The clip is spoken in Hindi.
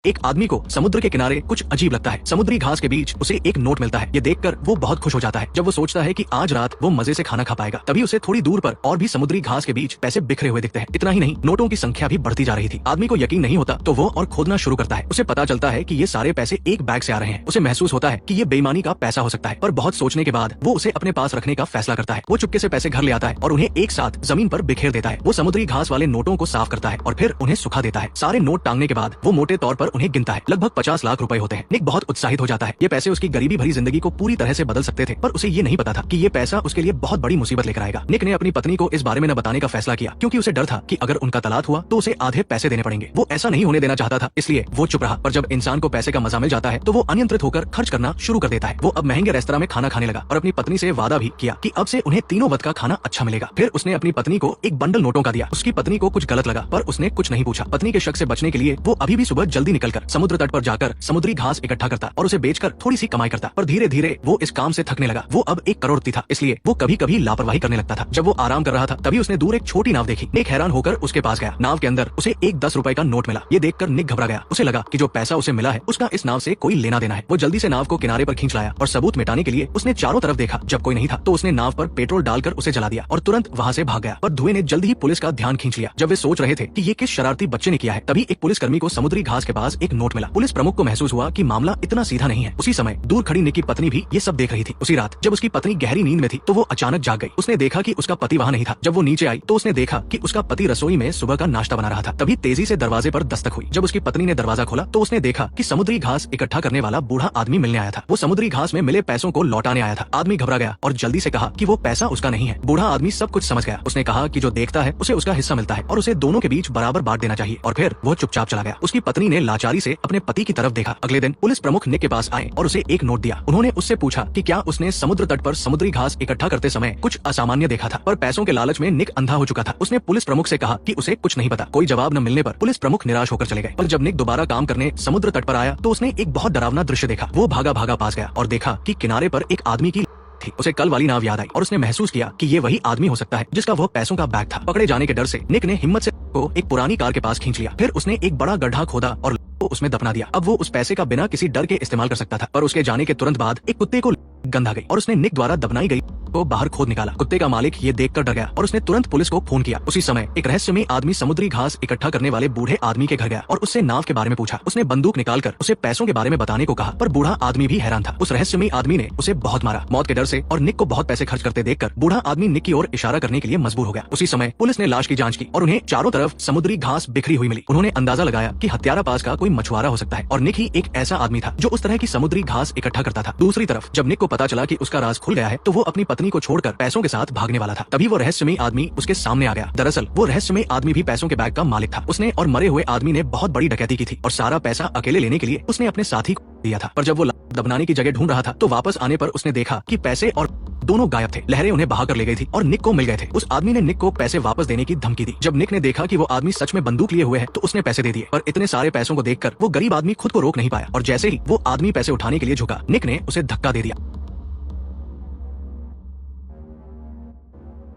एक आदमी को समुद्र के किनारे कुछ अजीब लगता है। समुद्री घास के बीच उसे एक नोट मिलता है। ये देखकर वो बहुत खुश हो जाता है। जब वो सोचता है कि आज रात वो मजे से खाना खा पाएगा, तभी उसे थोड़ी दूर पर और भी समुद्री घास के बीच पैसे बिखरे हुए दिखते हैं। इतना ही नहीं, नोटों की संख्या भी बढ़ती जा रही थी। आदमी को यकीन नहीं होता तो वो और खोदना शुरू करता है। उसे पता चलता है कि ये सारे पैसे एक बैग से आ रहे हैं। उसे महसूस होता है कि ये बेईमानी का पैसा हो सकता है, पर बहुत सोचने के बाद वो उसे अपने पास रखने का फैसला करता है। वो चुपके से पैसे घर ले आता है और उन्हें एक साथ जमीन पर बिखेर देता है। वो समुद्री घास वाले नोटों को साफ करता है और फिर उन्हें सुखा देता है। सारे नोट टांगने के बाद वो मोटे तौर पर उन्हें गिनता है। लगभग 50 लाख रुपए होते हैं। निक बहुत उत्साहित हो जाता है। ये पैसे उसकी गरीबी भरी जिंदगी को पूरी तरह से बदल सकते थे, पर उसे ये नहीं पता था कि ये पैसा उसके लिए बहुत बड़ी मुसीबत लेकर आएगा। निक ने अपनी पत्नी को इस बारे में न बताने का फैसला किया, क्योंकि उसे डर था कि अगर उनका तलाक हुआ तो उसे आधे पैसे देने पड़ेंगे। वो ऐसा नहीं होने देना चाहता था, इसलिए वो चुप रहा। पर जब इंसान को पैसे का मजा मिल जाता है तो वो अनियंत्रित होकर खर्च करना शुरू कर देता है। वो अब महंगे रेस्तरां में खाना खाने लगा और अपनी पत्नी से वादा भी किया कि अब से उन्हें तीनों वक्त का खाना अच्छा मिलेगा। फिर उसने अपनी पत्नी को एक बंडल नोटों का दिया। उसकी पत्नी को कुछ गलत लगा, पर उसने कुछ नहीं पूछा। पत्नी के शक से बचने के लिए वो अभी भी सुबह जल्दी निकलकर समुद्र तट पर जाकर समुद्री घास इकट्ठा करता और उसे बेचकर थोड़ी सी कमाई करता। पर धीरे धीरे वो इस काम से थकने लगा। वो अब एक करोड़पति था, इसलिए वो कभी कभी लापरवाही करने लगता था। जब वो आराम कर रहा था तभी उसने दूर एक छोटी नाव देखी। निक हैरान होकर उसके पास गया। नाव के अंदर उसे एक 10 रुपए का नोट मिला। ये देखकर निक घबरा गया। उसे लगा कि जो पैसा उसे मिला है उसका इस नाव से कोई लेना देना है। वो जल्दी से नाव को किनारे पर खींच लाया और सबूत मिटाने के लिए उसने चारों तरफ देखा। जब कोई नहीं था तो उसने नाव पर पेट्रोल डालकर उसे जला दिया और तुरंत वहाँ से भाग गया। पर धुएं ने जल्द ही पुलिस का ध्यान खींच लिया। जब वे सोच रहे थे कि ये किस शरारती बच्चे ने किया है, तभी एक पुलिसकर्मी को समुद्री घास के पास एक नोट मिला। पुलिस प्रमुख को महसूस हुआ कि मामला इतना सीधा नहीं है। उसी समय दूर खड़ी निक की पत्नी भी ये सब देख रही थी। उसी रात जब उसकी पत्नी गहरी नींद में थी तो वो अचानक जाग गई। उसने देखा कि उसका पति वहाँ नहीं था। जब वो नीचे आई तो उसने देखा कि उसका पति रसोई में सुबह का नाश्ता बना रहा था। तभी तेजी से दरवाजे पर दस्तक हुई। जब उसकी पत्नी ने दरवाजा खोला तो उसने देखा कि समुद्री घास इकट्ठा करने वाला बूढ़ा आदमी मिलने आया था। वो समुद्री घास में मिले पैसों को लौटाने आया था। आदमी घबरा गया और जल्दी से कहा कि वो पैसा उसका नहीं है। बूढ़ा आदमी सब कुछ समझ गया। उसने कहा कि जो देखता है उसे उसका हिस्सा मिलता है और उसे दोनों के बीच बराबर बांट देना चाहिए, और फिर वो चुपचाप चला गया। उसकी पत्नी ने लाचारी से अपने पति की तरफ देखा। अगले दिन पुलिस प्रमुख निक के पास आए और उसे एक नोट दिया। उन्होंने उससे पूछा कि क्या उसने समुद्र तट पर समुद्री घास इकट्ठा करते समय कुछ असामान्य देखा था, पर पैसों के लालच में निक अंधा हो चुका था। उसने पुलिस प्रमुख से कहा कि उसे कुछ नहीं पता। कोई जवाब न मिलने पर पुलिस प्रमुख निराश होकर चले गए। पर जब निक दोबारा काम करने समुद्र तट पर आया तो उसने एक बहुत डरावना दृश्य देखा। वो भागा भागा पास गया और देखा कि किनारे पर एक आदमी की थी। उसे कल वाली नाव याद आई और उसने महसूस किया कि ये वही आदमी हो सकता है जिसका वह पैसों का बैग था। पकड़े जाने के डर से निक ने हिम्मत से को एक पुरानी कार के पास खींच लिया। फिर उसने एक बड़ा गड्ढा खोदा और को उसमें दफना दिया। अब वो उस पैसे का बिना किसी डर के इस्तेमाल कर सकता था। पर उसके जाने के तुरंत बाद एक कुत्ते को गंध आ गई और उसने निक द्वारा दफनाई गई को बाहर खोद निकाला। कुत्ते का मालिक ये देखकर डर गया और उसने तुरंत पुलिस को फोन किया। उसी समय एक रहस्यमयी आदमी समुद्री घास इकट्ठा करने वाले बूढ़े आदमी के घर गया और उससे नाव के बारे में पूछा। उसने बंदूक निकालकर उसे पैसों के बारे में बताने को कहा, पर बूढ़ा आदमी भी हैरान था। उस रहस्यमयी आदमी ने उसे बहुत मारा। मौत के डर से और निक को बहुत पैसे खर्च करते देखकर बूढ़ा आदमी निक की ओर इशारा करने के लिए मजबूर हो गया। उसी समय पुलिस ने लाश की जांच की और उन्हें चारों तरफ समुद्री घास बिखरी हुई मिली। उन्होंने अंदाजा लगाया कि हत्यारा पास का कोई मछुआरा हो सकता है और निक ही एक ऐसा आदमी था जो उस तरह की समुद्री घास इकट्ठा करता था। दूसरी तरफ जब निक को पता चला कि उसका राज खुल गया है तो वो अपनी पत्नी को छोड़कर पैसों के साथ भागने वाला था। तभी वो रहस्यमयी आदमी उसके सामने आ गया। दरअसल वो रहस्यमयी आदमी भी पैसों के बैग का मालिक था। उसने और मरे हुए आदमी ने बहुत बड़ी डकैती की थी और सारा पैसा अकेले लेने के लिए उसने अपने साथी को दिया था। पर जब वो दफनाने की जगह ढूंढ रहा था तो वापस आने पर उसने देखा कि पैसे और दोनों गायब थे। लहरें उन्हें बहाकर ले गई थी और निक को मिल गए थे। उस आदमी ने निक को पैसे वापस देने की धमकी दी। जब निक ने देखा कि वो आदमी सच में बंदूक लिए हुए है तो उसने पैसे दे दिए। पर इतने सारे पैसों को देखकर वो गरीब आदमी खुद को रोक नहीं पाया और जैसे ही वो आदमी पैसे उठाने के लिए झुका, निक ने उसे धक्का दे दिया।